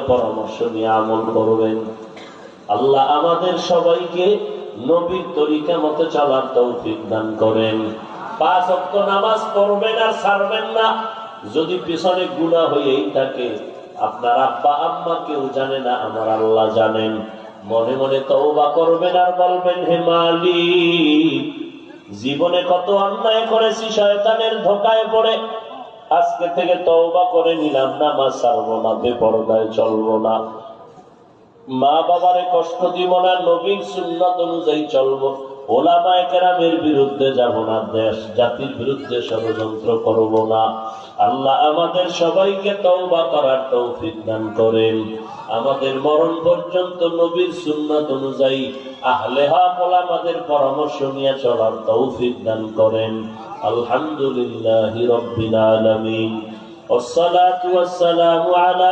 পরামর্শ নিয়ে আমল করবেন। আল্লাহ আমাদের সবাইকে নবীর তরিকা মতে চলার তৌফিক দান করেন। 5 ওয়াক্ত নামাজ পড়বেন আর ছাড়বেন না। যদি পিছনে গুনাহ হয়েই থাকে, আপনার আব্বা আম্মা কেউ জানে না, আমার আল্লাহ জানেন। মনে মনে তওবা করবেন আর বলবেন, হে মালিক, জীবনে কত অন্যায় করেছি, শয়তানের ধোঁকায় পড়ে আজকে থেকে তওবা করে নিলাম, নামাজ ছাড়বো না, বেপরদায় চলবো না, মা বাবারে কষ্ট দিব না, নবীর সুন্নাত অনুযায়ী চলবো, ওলামায়ে কেরামের বিরুদ্ধে যাব না, দেশ জাতির বিরুদ্ধে ষড়যন্ত্র করব না। আল্লাহ আমাদের সবাইকে তওবা করার তৌফিক দান করেন। আমাদের মরণ পর্যন্ত নবীর সুন্নাত অনুযায়ী আহলে হক ওলামাদের পরামর্শ নিয়ে চলার তৌফিক দান করেন। আলহামদুলিল্লাহি রাব্বিল আলামিন। والصلاة والسلام على